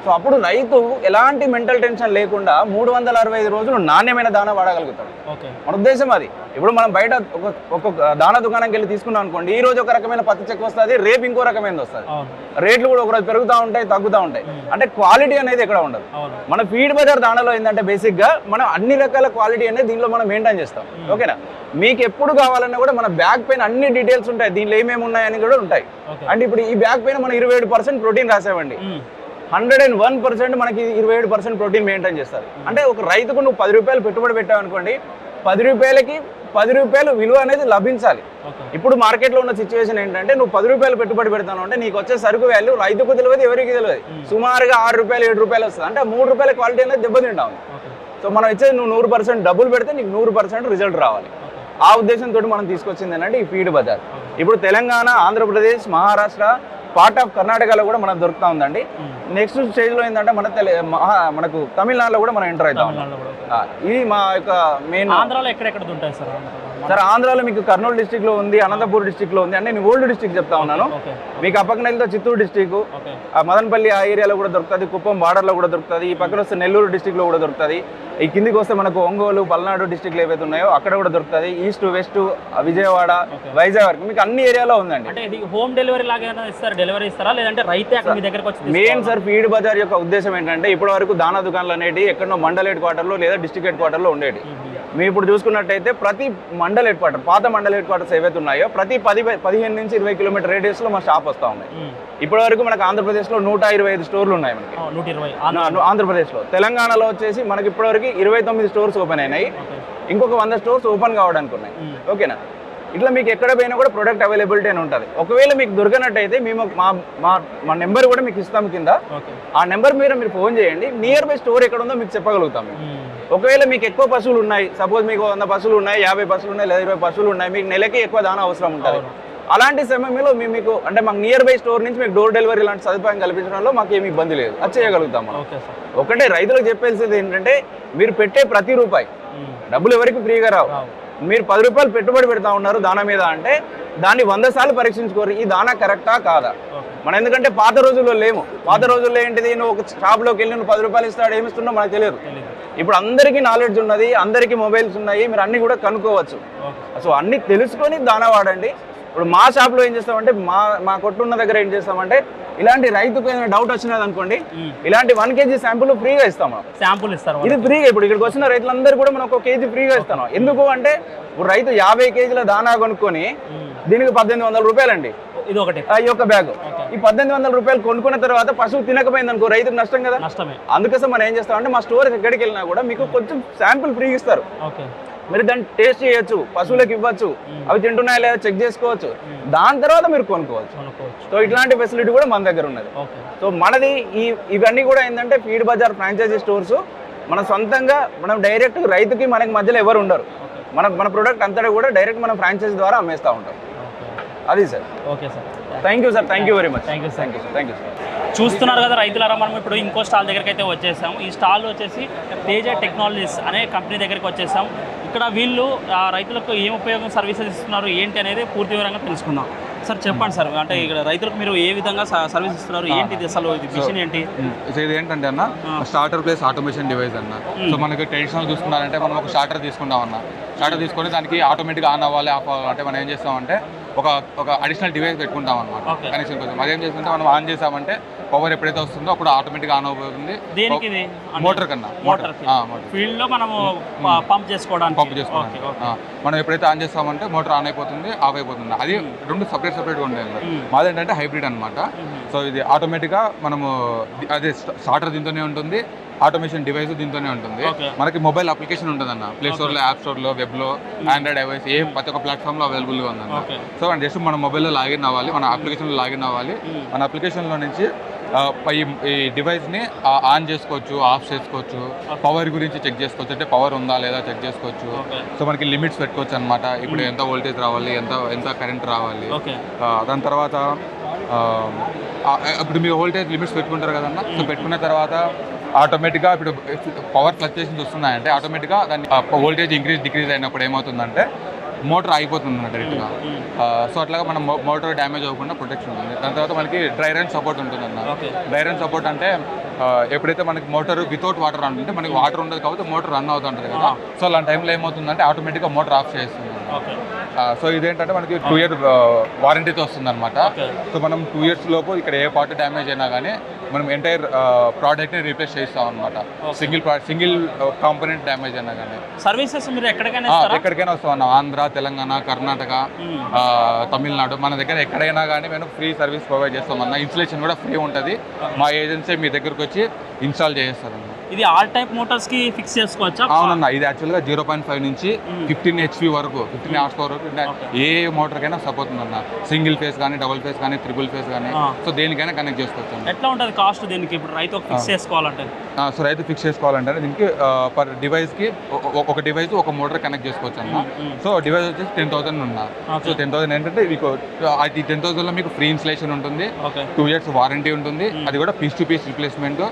సో అప్పుడు రైతు ఎలాంటి మెంటల్ టెన్షన్ లేకుండా 365 రోజులు నాణ్యమైన దానా వాడగలుగుతాడు. మన ఉద్దేశం అది. ఇప్పుడు మనం బయట ఒక దానా దుకాణంకి వెళ్ళి తీసుకున్నాం అనుకోండి, ఈ రోజు ఒక రకమైన పత్తి చెక్క వస్తుంది, రేపు ఇంకో రకమైనది వస్తుంది. రేట్లు కూడా ఒకరోజు పెరుగుతూ ఉంటాయి, తగ్గుతూ ఉంటాయి. అంటే క్వాలిటీ అనేది ఎక్కడ ఉండదు. మన ఫీడ్ బజార్ దానాలో ఏంటంటే బేసిక్గా మనం అన్ని రకాల క్వాలిటీ అనేది దీనిలో మనం మెయింటైన్ చేస్తాం. ఓకేనా? మీకు ఎప్పుడు కావాలన్నా కూడా మన బ్యాగ్ పైన అన్ని డీటెయిల్స్ ఉంటాయి, దీనిలో ఏమేమి ఉన్నాయని కూడా ఉంటాయి. అంటే ఇప్పుడు ఈ బ్యాగ్ పైన మనం 27% ప్రోటీన్ రాసామండి. 101% మనకి 27% ప్రోటీన్ మెయింటైన్ చేస్తారు. అంటే ఒక రైతుకు నువ్వు 10 రూపాయలు పెట్టుబడి పెట్టావు అనుకోండి, 10 రూపాయలకి 10 రూపాయలు విలువ అనేది లభించాలి. ఇప్పుడు మార్కెట్లో ఉన్న సిచ్యువేషన్ ఏంటంటే నువ్వు 10 రూపాయలు పెట్టుబడి పెడతాను అంటే నీకు వచ్చే సరుకు వాల్యూ రైతుకు తెలియదు, ఎవరికి తెలియదు. సుమారుగా 6 రూపాయలు 7 రూపాయలు వస్తుంది. అంటే 3 రూపాయల క్వాలిటీ అనేది దెబ్బతింటా ఉంది. సో మనం ఇచ్చేది నువ్వు 100% డబ్బులు పెడితే నీకు 100% రిజల్ట్ రావాలి. ఆ ఉద్దేశంతో మనం తీసుకొచ్చింది ఏంటంటే ఈ ఫీడ్ బజార్. ఇప్పుడు తెలంగాణ, ఆంధ్రప్రదేశ్, మహారాష్ట్ర, పార్ట్ ఆఫ్ కర్ణాటకలో కూడా మనకు దొరుకుతా ఉందండి. నెక్స్ట్ స్టేజ్లో ఏంటంటే మనకు తమిళనాడులో కూడా మనం ఎంటర్ అవుతాం. ఇది మా యొక్క మెయిన్.
ఆంధ్రాలో ఎక్కడెక్కడ ఉంటాయి సార్?
సార్ ఆంధ్రాలో మీకు కర్నూలు డిస్టిక్లో ఉంది, అనంతపూర్ డిస్టిక్లో ఉంది. అంటే నేను ఓల్డ్ డిస్టిక్ చెప్తా ఉన్నాను. మీకు ఆ పక్కన వెళ్తే చిత్తూరు డిస్టిక్, మదనపల్లి ఆ ఏరియాలో కూడా దొరుకుతుంది, కుప్పం బార్డర్లో కూడా దొరుకుతుంది. ఈ పక్కన వస్తే నెల్లూరు డిస్టిక్లో కూడా దొరుకుతుంది. ఈ కిందికి వస్తే మనకు ఒంగోలు, పల్నాడు డిస్టిక్లు ఏవైతే ఉన్నాయో అక్కడ కూడా దొరుకుతుంది. ఈస్ట్, వెస్ట్, విజయవాడ, వైజాగ్ వరకు మీకు అన్ని ఏరియాలో ఉందండి.
అంటే ఇది హోమ్ డెలివరీ లాగా ఇస్తారు, డెలివరీ ఇస్తారా లేదంటే రైతే అక్కడ మీ దగ్గరకు వచ్చి?
మెయిన్ సార్ ఫీడ్ బజార్ యొక్క ఉద్దేశం ఏంటంటే ఇప్పటి వరకు దానా దుకాణాలు అనేవి ఎక్కడో మండల్ హెడ్ క్వార్టర్లో లేదా డిస్ట్రిక్ట్ హెడ్ క్వార్టర్లో ఉండేవి. మేము ఇప్పుడు చూసుకున్నట్టయితే ప్రతి మండల్ హెడ్ క్వార్టర్, పాత మండల్ హెడ్ క్వార్టర్స్ ఏవైతే ఉన్నాయో ప్రతి 15 నుంచి 20 కిలోమీటర్ రేడియస్లో మా షాప్ వస్తూ ఉన్నాయి. ఇప్పటి వరకు మనకు ఆంధ్రప్రదేశ్లో 125 స్టోర్లు ఉన్నాయి మనకి. 120 ఆంధ్రప్రదేశ్లో. తెలంగాణలో వచ్చేసి మనకి ఇప్పటివరకు 29 స్టోర్స్ ఓపెన్ అయినాయి. ఇంకొక 100 స్టోర్స్ ఓపెన్ కావడానికి ఉన్నాయి. ఓకేనా? ఇట్లా మీకు ఎక్కడ పోయినా కూడా ప్రొడక్ట్ అవైలబిలిటీ అని ఉంటుంది. ఒకవేళ మీకు దొరికినట్టయితే మేము మా నెంబర్ కూడా మీకు ఇస్తాం కింద. ఆ నెంబర్ మీద మీరు ఫోన్ చేయండి, నియర్ బై స్టోర్ ఎక్కడ ఉందో మీకు చెప్పగలుగుతాం. ఒకవేళ మీకు ఎక్కువ పశువులు ఉన్నాయి, సపోజ్ మీకు 100 పశువులు ఉన్నాయి, 50 పశువులు ఉన్నాయి, లేదా 20 పశువులు ఉన్నాయి, మీకు నెలకి ఎక్కువ దానా అవసరం ఉంటుంది. అలాంటి సమయంలో మేము మీకు అంటే మాకు నియర్ బై స్టోర్ నుంచి మీకు డోర్ డెలివరీ లాంటి సదుపాయం కల్పించడంలో మాకు ఏమి ఇబ్బంది లేదు, అది చేయగలుగుతాం మనం.
Okay sir.
ఒకటే రైతులకు చెప్పాల్సింది ఏంటంటే మీరు పెట్టే ప్రతి రూపాయి డబ్బులు ఎవరికి ఫ్రీగా రావు. మీరు 10 రూపాయలు పెట్టుబడి పెడతా ఉన్నారు దానా మీద అంటే దాన్ని 100 సార్లు పరీక్షించుకోరు, ఈ దానా కరెక్టా కాదా. మనం ఎందుకంటే పాత రోజుల్లో లేము. పాత రోజుల్లో ఏంటిది, నువ్వు ఒక షాప్లోకి వెళ్ళి నువ్వు 10 రూపాయలు ఇస్తాడు ఏమి ఇస్తున్నావు మనకు తెలియదు. ఇప్పుడు అందరికీ నాలెడ్జ్ ఉన్నది, అందరికీ మొబైల్స్ ఉన్నాయి, మీరు అన్ని కూడా కనుక్కోవచ్చు. సో అన్ని తెలుసుకొని దానా వాడండి. ఇప్పుడు మా షాప్లో ఏం చేస్తామంటే మా కొట్టున్న దగ్గర ఏం చేస్తామంటే ఇలాంటి రైతుకు ఏదైనా డౌట్ వచ్చినది అనుకోండి, ఇలాంటి 1 kg శాంపుల్ ఫ్రీగా ఇస్తాం మనం.
శాంపుల్ ఇస్తారు
ఇది ఫ్రీగా. ఇప్పుడు ఇక్కడికి వచ్చిన రైతులందరూ కూడా మనం 1 kg ఫ్రీగా ఇస్తాం. ఎందుకు అంటే ఇప్పుడు రైతు 50 kgల దానా కొనుక్కొని దీనికి 1800 రూపాయలండి
ఇది ఒకటి
ఈ యొక్క బ్యాగ్. ఈ 1800 రూపాయలు కొనుక్కున్న తర్వాత పశువు తినకపోయింది అనుకో రైతుకు నష్టం కదా.
నష్టమే.
అందుకోసం మనం ఏం చేస్తామంటే మా స్టోర్ ఎక్కడికి వెళ్ళినా కూడా మీకు కొంచెం శాంపుల్ ఫ్రీగా ఇస్తారు.
ఓకే.
మీరు దాన్ని టేస్ట్ చేయొచ్చు, పశువులకు ఇవ్వచ్చు, అవి తింటున్నాయా లేదా చెక్ చేసుకోవచ్చు, దాని తర్వాత మీరు కొనుక్కోవచ్చు. సో ఇట్లాంటి ఫెసిలిటీ కూడా మన దగ్గర ఉన్నది. సో మనది ఇవన్నీ కూడా ఏంటంటే ఫీడ్ బజార్ ఫ్రాంచైజీ స్టోర్స్. మన సొంతంగా మనం డైరెక్ట్ రైతుకి మనకి మధ్యలో ఎవరు ఉండరు. మన ప్రొడక్ట్ అంతటా కూడా డైరెక్ట్ మనం ఫ్రాంచైజీ ద్వారా అమ్మేస్తూ ఉంటాం. అది sir.
Okay sir,
thank you sir, thank you very much.
Thank you sir.
Thank you sir.
చూస్తున్నారు కదా రైతులారా, మనం ఇప్పుడు ఇంకో స్టాల్ దగ్గరికి అయితే వచ్చేసాము. ఈ స్టాల్ వచ్చేసి తేజ టెక్నాలజీస్ అనే కంపెనీ దగ్గరికి వచ్చేసాం. ఇక్కడ వీళ్ళు రైతులకు ఏం ఉపయోగం సర్వీసెస్ ఇస్తున్నారు ఏంటి అనేది పూర్తి వివరంగా తెలుసుకుందాం. సార్ చెప్పండి సార్, అంటే ఇక్కడ రైతులకు మీరు ఏ విధంగా సర్వీస్ ఇస్తున్నారు, ఏంటి అసలు ఇది మిషన్ ఏంటి?
ఇది ఏంటంటే అన్న స్టార్టర్ ప్లస్ ఆటోమేషన్ డివైస్ అన్న. సో మనకి ట్రెడిషనల్ చూసుకున్నారంటే మనం ఒక స్టార్టర్ తీసుకుంటాం అన్న. స్టార్టర్ తీసుకొని దానికి ఆటోమేటిక్గా ఆన్ అవ్వాలి ఆఫ్ అవ్వాలి అంటే మనం ఏం చేస్తామంటే ఒక అడిషనల్ డివైస్ పెట్టుకుంటాం అనమాట కనెక్షన్ కోసం. అదేం చేస్తుంటే మనం ఆన్ చేసామంటే పవర్ ఎప్పుడైతే వస్తుందో అప్పుడు ఆటోమేటిక్గా ఆన్ అవుతుంది.
దేనికి?
మోటార్ కన్నా
ఫీల్డ్ లో మనము పంప్ చేసుకోవడానికి.
మనం ఎప్పుడైతే ఆన్ చేస్తామంటే మోటార్ ఆన్ అయిపోతుంది, ఆఫ్ అయిపోతుంది. అది రెండు సపరేట్గా ఉంటాయి. మాది ఏంటంటే హైబ్రిడ్ అనమాట. సో ఇది ఆటోమేటిక్గా మనము అదే స్టార్టర్ దీంతోనే ఉంటుంది, ఆటోమేషన్ డివైస్ దీంతోనే ఉంటుంది. మనకి మొబైల్ అప్లికేషన్ ఉంటుంది అన్న. ప్లే స్టోర్లో, యాప్ స్టోర్లో, వెబ్లో, ఆండ్రాయిడ్ ఐఓఎస్ ప్రతి ఒక్క ప్లాట్ఫామ్లో అవైలబుల్గా ఉందన్న. సో జస్ట్ మన మొబైల్లో లాగిన్ అవ్వాలి, మన అప్లికేషన్లో లాగిన్ అవ్వాలి. మన అప్లికేషన్లో నుంచి ఈ డివైస్ని ఆన్ చేసుకోవచ్చు, ఆఫ్ చేసుకోవచ్చు, పవర్ గురించి చెక్ చేసుకోవచ్చు, అంటే పవర్ ఉందా లేదా చెక్ చేసుకోవచ్చు. సో మనకి లిమిట్స్ పెట్టుకోవచ్చు అనమాట. ఇప్పుడు ఎంత వోల్టేజ్ రావాలి, ఎంత కరెంట్ రావాలి. దాని తర్వాత ఇప్పుడు మీరు వోల్టేజ్ లిమిట్స్ పెట్టుకుంటారు కదన్నా. సో పెట్టుకున్న తర్వాత ఆటోమేటిక్గా ఇప్పుడు పవర్ ఫ్లక్చుయేషన్స్ వస్తున్నాయంటే ఆటోమేటిక్గా దాన్ని వోల్టేజ్ డిక్రీజ్ అయినప్పుడు ఏమవుతుందంటే మోటార్ అయిపోతుంది డైరెక్ట్గా. సో అట్లాగా మనం మోటార్ డ్యామేజ్ అవ్వకుండా ప్రొటెక్షన్ ఉంటుంది. దాని తర్వాత మనకి డ్రై రన్ సపోర్ట్ ఉంటుంది అన్న. డ్రై రన్ సపోర్ట్ అంటే ఎప్పుడైతే మనకి మోటార్ వితౌట్ వాటర్ అంటే మనకి వాటర్ ఉండదు కాబట్టి మోటార్ రన్ అవుతుంటుంది కదా. సో అలాంటి టైంలో ఏమవుతుందంటే ఆటోమేటిక్గా మోటార్ ఆఫ్ చేస్తుంది. సో ఇదేంటంటే మనకి 2 year వారంటీతో వస్తుంది అనమాట. సో మనం 2 years లోపు ఇక్కడ ఏ పార్ట్ డ్యామేజ్ అయినా కానీ మనం ఎంటైర్ ప్రోడక్ట్ని రీప్లేస్ చేస్తాం అనమాట. సింగిల్ కాంపోనెంట్ డ్యామేజ్ అయినా కానీ.
సర్వీసెస్ మీరు ఎక్కడికైనా
వస్తాం అన్న. ఆంధ్ర, తెలంగాణ, కర్ణాటక, తమిళనాడు, మన దగ్గర ఎక్కడైనా కానీ మేము ఫ్రీ సర్వీస్ ప్రొవైడ్ చేస్తామన్నా. ఇన్స్టలేషన్ కూడా ఫ్రీ ఉంటుంది. మా ఏజెన్సీ మీ దగ్గరకు వచ్చి ఇన్స్టాల్ చేస్తారన్న.
ఇది ఆల్ టైప్ మోటార్స్ కి ఫిక్స్ చేసుకోవచ్చా?
అవునన్నా, ఇది యాక్చువల్గా 0.5 నుంచి 15 HP వరకు 15 horsepower వరకు ఏ మోటార్కైనా సపోర్ట్ ఉందన్న. సింగిల్ ఫేస్ కానీ, డబుల్ ఫేస్ కానీ, ట్రిపుల్ ఫేస్ కానీ, సో దేనికైనా కనెక్ట్ చేసుకోవచ్చు.
ఎట్లా ఉంటుంది కాస్ట్ దీనికి ఇప్పుడు రైతు ఫిక్స్ చేసుకోవాలంటే?
సో రైతు ఫిక్స్ చేసుకోవాలంటే దీనికి పర్ డివైస్కి ఒక డివైస్ ఒక మోటార్ కనెక్ట్ చేసుకోవచ్చు అన్న. సో డివైస్ వచ్చేసి 10,000 ఉన్నా. సో 10,000 ఏంటంటే మీకు అది 10,000లో మీకు ఫ్రీ ఇన్స్టలేషన్ ఉంటుంది, 2 years వారంటీ ఉంటుంది. అది కూడా పీస్ టు పీస్ రిప్లేస్మెంట్.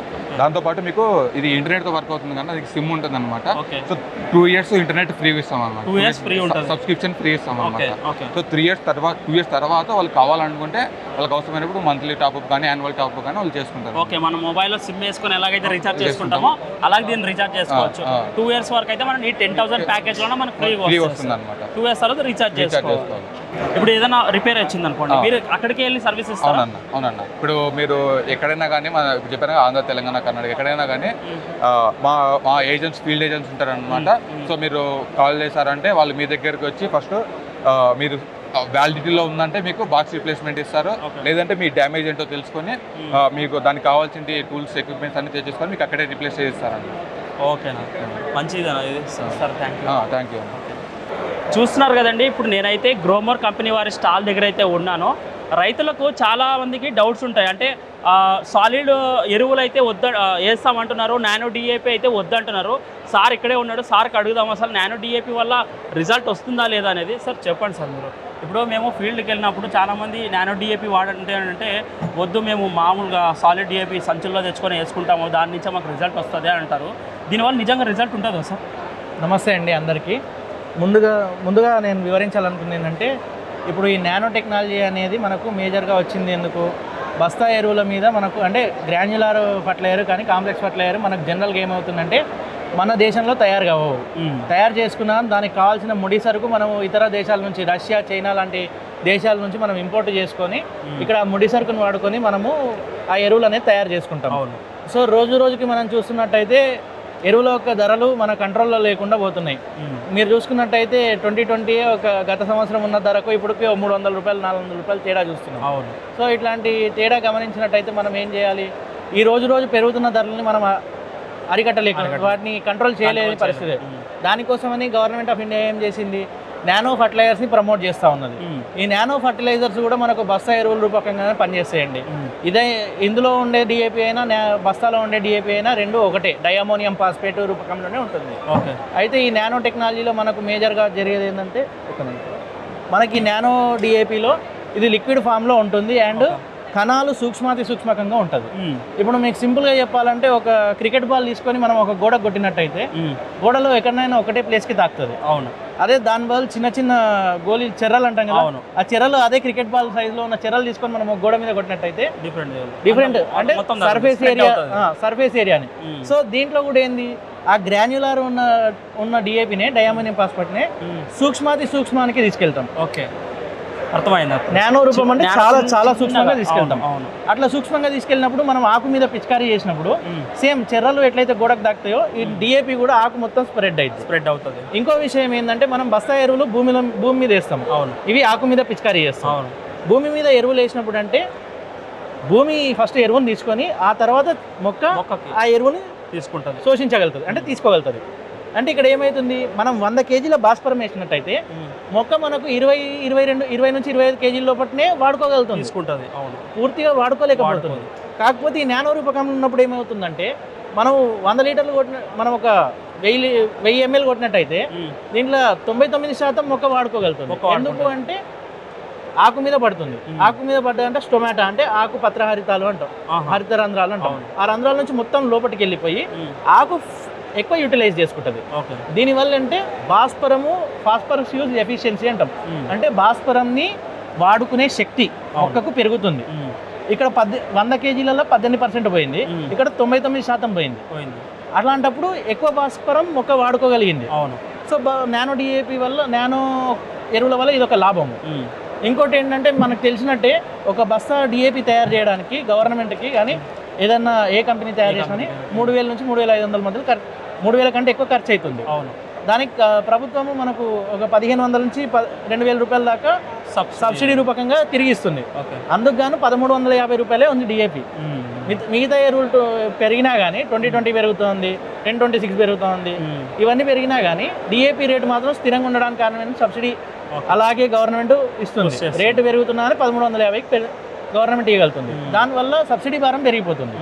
దాంతోపాటు మీకు ఇది ఇంటర్నెట్తో వర్క్ అవుతుంది కానీ అది సిమ్ ఉంటుంది అనమాట. సో 2 years ఇంటర్నెట్ ఫ్రీ ఇస్తాం అనమాట.
2 years ఫ్రీ ఉంటుంది,
సబ్స్క్రిప్షన్ ఫ్రీ ఇస్తాం అనమాట. సో 2 years తర్వాత వాళ్ళు కావాలనుకుంటే వాళ్ళకి అవసరమైనప్పుడు మంత్లీ టాప్అప్ కానీ యాన్యువల్ టాప్అప్ కానీ వాళ్ళు చేసుకుంటారు.
ఓకే, మన మొబైల్లో సిమ్ వేసుకొని ఎలాగైతే రీఛార్జ్ చేసుకుంటామో అలాగే దీన్ని రీఛార్జ్ చేసుకోవచ్చు. 2 years వరకు అయితే మనం ఈ 10,000 ప్యాకేజ్లోనే మనకు ఫ్రీ వస్తుంది అనమాట. 2 years తర్వాత రీఛార్జ్ చేసుకోవాలి. ఇప్పుడు ఏదైనా రిపేర్ వచ్చింది అనుకోండి, మీరు అక్కడికి వెళ్ళి సర్వీస్ ఇస్తారా?
అవునన్నా. ఇప్పుడు మీరు ఎక్కడైనా కానీ మన చెప్పారు ఆంధ్ర, తెలంగాణ, కర్ణాటక ఎక్కడైనా కానీ మా ఏజెంట్స్, ఫీల్డ్ ఏజెంట్స్ ఉంటారనమాట. సో మీరు కాల్ చేశారంటే వాళ్ళు మీ దగ్గరికి వచ్చి ఫస్ట్ మీరు వ్యాలిడిటీలో ఉందంటే మీకు బాక్స్ రిప్లేస్మెంట్ ఇస్తారు. లేదంటే మీ డ్యామేజ్ ఏంటో తెలుసుకొని మీకు దానికి కావాల్సిన టూల్స్, ఎక్విప్మెంట్స్ అన్ని తెచ్చేసుకొని మీకు అక్కడే రిప్లేస్ చేస్తారండి.
ఓకేనా, మంచిది. Thank you. చూస్తున్నారు కదండి, ఇప్పుడు నేనైతే గ్రోమర్ కంపెనీ వారి స్టాల్ దగ్గర అయితే ఉన్నాను. రైతులకు చాలా మందికి డౌట్స్ ఉంటాయి. అంటే సాలిడ్ ఎరువులు అయితే వేస్తామంటున్నారు, నానో డిఏపి అయితే వద్దంటున్నారు. సార్ ఇక్కడే ఉన్నాడు, సార్కి అడుగుదాం అసలు నానో డిఏపి వల్ల రిజల్ట్ వస్తుందా లేదా అనేది. సార్ చెప్పండి సార్ మీరు. ఇప్పుడు మేము ఫీల్డ్కి వెళ్ళినప్పుడు చాలామంది నానో డిఏపి వాడంటే వద్దు, మేము మామూలుగా సాలిడ్ డిఏపి సంచుల్లో తెచ్చుకొని వేసుకుంటాము, దాని నుంచే మాకు రిజల్ట్ వస్తుంది అంటారు. దీనివల్ల నిజంగా రిజల్ట్ ఉంటుందా సార్?
నమస్తే అండి అందరికీ. ముందుగా నేను వివరించాలనుకుంది ఏంటంటే, ఇప్పుడు ఈ నానో టెక్నాలజీ అనేది మనకు మేజర్గా వచ్చింది ఎందుకు, బస్తా ఎరువుల మీద మనకు అంటే గ్రాన్యులర్ ఫర్టిలైజర్ కానీ కాంప్లెక్స్ ఫర్టిలైజర్ మనకు జనరల్గా ఏమవుతుందంటే మన దేశంలో తయారు కావు. తయారు చేసుకున్నాం, దానికి కావాల్సిన ముడి సరుకు మనం ఇతర దేశాల నుంచి, రష్యా, చైనా లాంటి దేశాల నుంచి మనం ఇంపోర్ట్ చేసుకొని ఇక్కడ ముడి సరుకును వాడుకొని మనము ఆ ఎరువులు అనేది తయారు చేసుకుంటాం. సో రోజుకి మనం చూస్తున్నట్టయితే ఎరువుల యొక్క ధరలు మన కంట్రోల్లో లేకుండా పోతున్నాయి. మీరు చూసుకున్నట్టయితే 2020 ఒక గత సంవత్సరం ఉన్న ధరకు ఇప్పటికి 300 రూపాయలు 400 రూపాయలు తేడా చూస్తున్నాం.
అవును.
సో ఇట్లాంటి తేడా గమనించినట్టయితే మనం ఏం చేయాలి, ఈ రోజు పెరుగుతున్న ధరలని మనం అరికట్టలేక వాటిని కంట్రోల్ చేయలేని పరిస్థితి. దానికోసమని గవర్నమెంట్ ఆఫ్ ఇండియా ఏం చేసింది, నానో ఫర్టిలైజర్స్ని ప్రమోట్ చేస్తూ ఉన్నది. ఈ నానో ఫర్టిలైజర్స్ కూడా మనకు బస్తా ఎరువుల రూపకంగానే పనిచేస్తాయండి. ఇందులో ఉండే డిఏపి అయినా బస్తాలో ఉండే డిఏపి అయినా రెండు ఒకటే, డయామోనియం ఫాస్ఫేట్ రూపకంలోనే ఉంటుంది. అయితే ఈ నానో టెక్నాలజీలో మనకు మేజర్గా జరిగేది ఏంటంటే, మనకి నానో డిఏపిలో ఇది లిక్విడ్ ఫామ్లో ఉంటుంది అండ్ కణాలు సూక్ష్మంగా ఉంటుంది. ఇప్పుడు మీకు సింపుల్గా చెప్పాలంటే, ఒక క్రికెట్ బాల్ తీసుకొని మనం ఒక గోడ కొట్టినట్టయితే గోడలో ఎక్కడైనా ఒకటే ప్లేస్కి తాకుతుంది.
అవును.
అదే దాని బదులు చిన్న గోళీ చెర్రలు అంటాం కదా, ఆ చెర్రలు అదే క్రికెట్ బాల్ సైజులో ఉన్న చెర్రలు తీసుకొని మనం గోడ మీద కొట్టినట్టయితే డిఫరెంట్ అంటే సర్ఫేస్ ఏరియాని. సో దీంట్లో కూడా ఏంది, ఆ గ్రాన్యులర్ ఉన్న డిఏపినే, డయామోనియం ఫాస్ఫేట్నే సూక్ష్మానికి తీసుకెళ్తాం.
ఓకే, అర్థమైంది.
నానో రూపం అంటే చాలా సూక్ష్మంగా తీసుకెళ్తాం. అట్లా సూక్ష్మంగా తీసుకెళ్ళినప్పుడు మనం ఆకు మీద పిచికారీ చేసినప్పుడు సేమ్ చెర్రలు ఎట్లయితే గోడకు దాకుతాయో ఈ డిఏపి కూడా ఆకు మొత్తం స్ప్రెడ్ అవుతుంది. ఇంకో విషయం ఏంటంటే, మనం బస్తా ఎరువులు భూమి మీద వేస్తాం. అవును. ఇవి ఆకు మీద పిచికారీ చేస్తాం. అవును. భూమి మీద ఎరువులు వేసినప్పుడు అంటే భూమి ఫస్ట్ ఎరువుని తీసుకొని ఆ తర్వాత మొక్క ఆ ఎరువుని
తీసుకుంటుంది,
శోషించగలుగుతుంది, అంటే తీసుకోగలుగుతుంది. అంటే ఇక్కడ ఏమవుతుంది, మనం 100 కేజీల భాస్వరం వేసినట్టయితే మొక్క మనకు 20 నుంచి 25 కేజీల లోపలనే వాడుకోగలుగుతుంది,
తీసుకుంటుంది. అవును.
పూర్తిగా వాడుకోలేకపోతుంది. కాకపోతే ఈ నానో రూపకంలో ఉన్నప్పుడు ఏమవుతుందంటే, మనం 100 లీటర్లు మనం ఒక 1000 ml కొట్టినట్టయితే దీంట్లో 99% మొక్క వాడుకోగలుగుతుంది. ఎందుకు అంటే ఆకు మీద పడుతుంది. ఆకు మీద పడ్డదంటే స్టొమాటో అంటే ఆకు పత్రహరితాలు అంటాం, హరిత రంధ్రాలు అంటాం. ఆ రంధ్రాల నుంచి మొత్తం లోపలికి వెళ్ళిపోయి ఆకు ఎక్కువ యూటిలైజ్ చేసుకుంటుంది. దీనివల్ల అంటే ఫాస్ఫరస్ యూజ్ ఎఫిషియన్సీ అంటాం. అంటే భాస్వరంని వాడుకునే శక్తి మొక్కకు పెరుగుతుంది. ఇక్కడ 100 కేజీలలో 18% పోయింది, ఇక్కడ 99% పోయింది. అట్లాంటప్పుడు ఎక్కువ భాస్వరం మొక్క వాడుకోగలిగింది. అవును. సో నానో డిఏపి వల్ల, నానో ఎరువుల వల్ల ఇది ఒక లాభము. ఇంకోటి ఏంటంటే, మనకు తెలిసినట్టే ఒక బస్తా డిఏపి తయారు చేయడానికి గవర్నమెంట్కి కానీ ఏదన్నా ఏ కంపెనీ తయారు చేసినా 3,000 నుంచి 3,500 మధ్యలో 3,000 కంటే ఎక్కువ ఖర్చు అవుతుంది. అవును. దానికి ప్రభుత్వము మనకు ఒక 1,500 నుంచి 2,000 రూపాయల దాకా సబ్సిడీ రూపకంగా తిరిగి ఇస్తుంది. అందుకు గాను 1,350 రూపాయలే ఉంది డిఏపి. మిగతా ఎరువులు పెరిగినా కానీ 2020 పెరుగుతుంది, 1026 పెరుగుతుంది, ఇవన్నీ పెరిగినా కానీ డిఏపి రేటు మాత్రం స్థిరంగా ఉండడానికి కారణమైన సబ్సిడీ అలాగే గవర్నమెంట్ ఇస్తుంది. రేటు పెరుగుతున్నా అని 1,350కి గవర్నమెంట్ ఇవ్వగలుగుతుంది. దానివల్ల సబ్సిడీ భారం పెరిగిపోతుంది.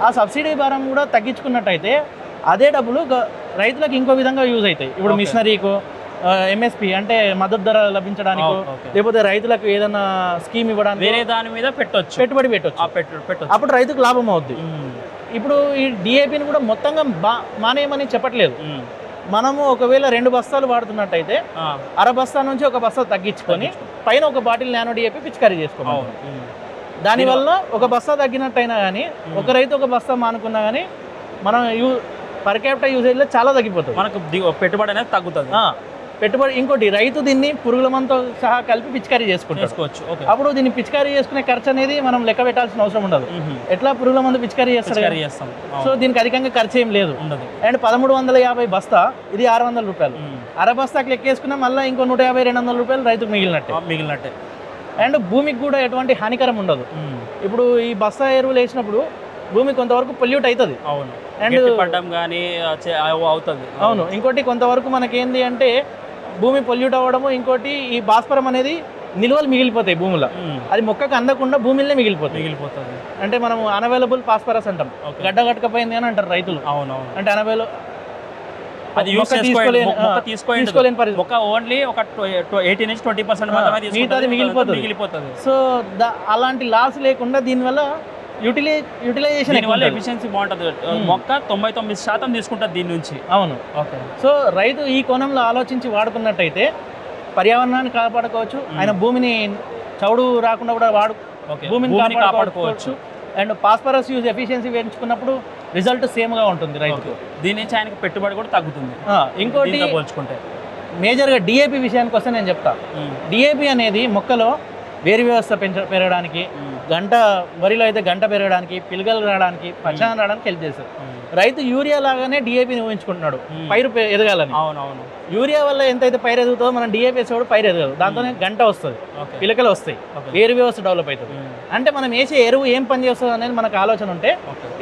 ఆ సబ్సిడీ భారం కూడా తగ్గించుకున్నట్టయితే అదే డబ్బులు రైతులకు ఇంకో విధంగా యూజ్ అవుతాయి. ఇప్పుడు మిషనరీకో, ఎంఎస్పి అంటే మద్దతు ధర లభించడానికో, లేకపోతే రైతులకు ఏదైనా స్కీమ్ ఇవ్వడానికి
వేరే దాని మీద పెట్టుబడి పెట్టొచ్చు.
అప్పుడు రైతుకు లాభం అవుద్ది. ఇప్పుడు ఈ డిఏపిని కూడా మొత్తంగా మానేయమని చెప్పట్లేదు. మనము ఒకవేళ 2 బస్తాలు వాడుతున్నట్టయితే అర బస్తా నుంచి ఒక బస్తా తగ్గించుకొని పైన ఒక బాటిల్ నానో డిఏపి పిచికారీ చేసుకోవాలి. దానివల్ల ఒక బస్తా తగ్గినట్టయినా కానీ, ఒక రైతు ఒక బస్తా మానుకున్నా కానీ మనం పర్ క్యాపిటల్ యూసేజ్లో చాలా తగ్గిపోతుంది, మనకు
పెట్టుబడి అనేది తగ్గుతుంది.
పెట్టుబడి ఇంకోటి, రైతు దీన్ని పురుగుల మందుతో సహా కలిపి పిచికారీ చేసుకోవచ్చు. అప్పుడు దీన్ని పిచికారీ చేసుకునే ఖర్చు అనేది మనం లెక్క పెట్టాల్సిన అవసరం ఉండదు. ఎట్లా పురుగుల మందు పిచికారీ చేస్తాం, సో దీనికి అధికంగా ఖర్చు ఏం లేదు. అండ్ 1,350 బస్తా, ఇది 600 రూపాయలు. అర బస్తాకి లెక్కేసుకున్నా మళ్ళీ ఇంకో 150-200 రూపాయలు రైతుకు మిగిలినట్టే. అండ్ భూమికి కూడా ఎటువంటి హానికరం ఉండదు. ఇప్పుడు ఈ బస్తా ఎరువులు వేసినప్పుడు భూమి కొంతవరకు పొల్యూట్ అవుతుంది.
అండ్ పడ్డం కానీ అవుతుంది.
అవును. ఇంకోటి కొంతవరకు మనకేంది అంటే భూమి పొల్యూట్ అవ్వడము, ఇంకోటి ఈ భాస్వరం అనేది నిల్వలు మిగిలిపోతాయి భూమిలో, అది మొక్కకు అందకుండా భూమిలోనే మిగిలిపోతుంది. అంటే మనం అనవైలబుల్ ఫాస్ఫరస్ అంటాం, గడ్డ కట్టకపోయింది అని అంటారు రైతులు.
అవునవును.
అంటే అనవైలబుల్
అది యూస్ చేసుకోలేని పరిస్థితి. ఒక ఓన్లీ ఒక 18 నుంచి 20% మాత్రమే
మిగతాది
మిగిలిపోతుంది.
సో అలాంటి లాస్ లేకుండా దీనివల్ల యూటిలైజేషన్
దీనివల్ల ఎఫిషియన్సీ బాగుంటుంది. మొక్క 99% తీసుకుంటుంది దీని నుంచి.
అవును.
ఓకే.
సో రైతు ఈ కోణంలో ఆలోచించి వాడుకున్నట్టయితే పర్యావరణాన్ని కాపాడుకోవచ్చు, ఆయన భూమిని చౌడు రాకుండా కూడా భూమిని కాపాడుకోవచ్చు. అండ్ ఫాస్ఫరస్ యూజ్ ఎఫిషియన్సీ పెంచుకున్నప్పుడు రిజల్ట్ సేమ్గా ఉంటుంది రైతుకు.
దీని నుంచి ఆయనకి పెట్టుబడి కూడా తగ్గుతుంది.
ఇంకోటి
పోల్చుకుంటే
మేజర్గా డిఏపి విషయానికి వస్తే నేను చెప్తా. డిఏపి అనేది మొక్కలో వేరు వ్యవస్థ పెరగడానికి, గంట వరిలో అయితే గంట పెరగడానికి, పిలకలు రావడానికి, పచ్చదనం రావడానికి హెల్ప్ చేస్తుంది. రైతు యూరియా లాగానే డిఏపిని ఊహించుకుంటున్నాడు పైరు ఎదగాలని.
అవునవును.
యూరియా వల్ల ఎంతైతే పైరు ఎదుగుతుందో మనం డిఏపి వేసేవాడు పైరు ఎదగదు, దాంతోనే గంట వస్తుంది, పిలకలు వస్తాయి, వేరు వ్యవస్థ డెవలప్ అవుతుంది. అంటే మనం వేసే ఎరువు ఏం పని చేస్తుంది అనేది మనకు ఆలోచన ఉంటే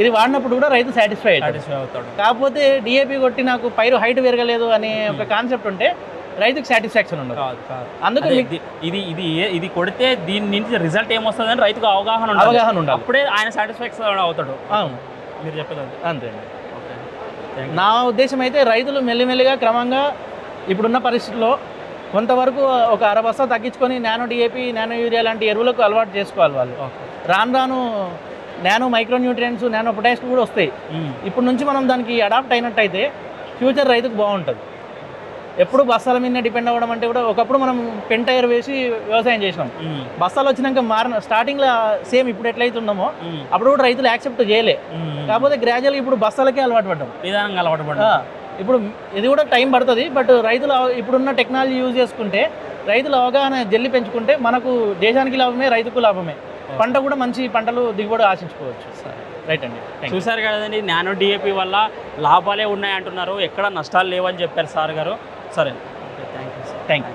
ఇది వాడినప్పుడు కూడా రైతు సాటిస్ఫై అవుతాడు. కాకపోతే డిఏపి కొట్టి నాకు పైరు హైట్ పెరగలేదు అనే ఒక కాన్సెప్ట్ ఉంటే రైతుకి సాటిస్ఫాక్షన్ ఉండదు. అందుకని
ఇది కొడితే దీని నుంచి రిజల్ట్ ఏమొస్తుంది అని రైతుకు అవగాహన ఉండాలి. అప్పుడే ఆయన సాటిస్ఫాక్షన్ అవుతాడు.
అవును,
మీరు చెప్పేది
అంతే. నా ఉద్దేశం అయితే రైతులు మెల్లిమెల్లిగా క్రమంగా ఇప్పుడున్న పరిస్థితుల్లో కొంతవరకు ఒక 60 బస్తా తగ్గించుకొని నానో డిఏపి, నానో యూరియా లాంటి ఎరువులకు అలవాటు చేసుకోవాలి వాళ్ళు. రాను రాను నానో మైక్రోన్యూట్రియంట్స్, నానో పొటాష్ కూడా వస్తాయి. ఇప్పుడు నుంచి మనం దానికి అడాప్ట్ అయినట్టయితే ఫ్యూచర్ రైతుకు బాగుంటుంది. ఎప్పుడు బస్తాల మీద డిపెండ్ అవ్వడం అంటే కూడా ఒకప్పుడు మనం పెంటైర్ వేసి వ్యవసాయం చేసినాం, బస్తాలు వచ్చినాక స్టార్టింగ్లో సేమ్ ఇప్పుడు ఎట్లయితే ఉన్నామో అప్పుడు కూడా రైతులు యాక్సెప్ట్ చేయలే. కాకపోతే గ్రాడ్యువల్గా ఇప్పుడు బస్తాలకే అలవాటు పడ్డాం. ఇప్పుడు ఇది కూడా టైం పడుతుంది, బట్ రైతులు ఇప్పుడున్న టెక్నాలజీ యూజ్ చేసుకుంటే, రైతుల అవగాహన జల్లి పెంచుకుంటే మనకు దేశానికి లాభమే, రైతుకు లాభమే. పంట కూడా మంచి పంటలు దిగుబడి ఆశించుకోవచ్చు. రైట్ అండి.
చూసారు కదండి, నానో డిఏపి వల్ల లాభాలే ఉన్నాయి అంటున్నారు, ఎక్కడ నష్టాలు లేవని చెప్పారు సార్ గారు. సరే, థ్యాంక్ యూ.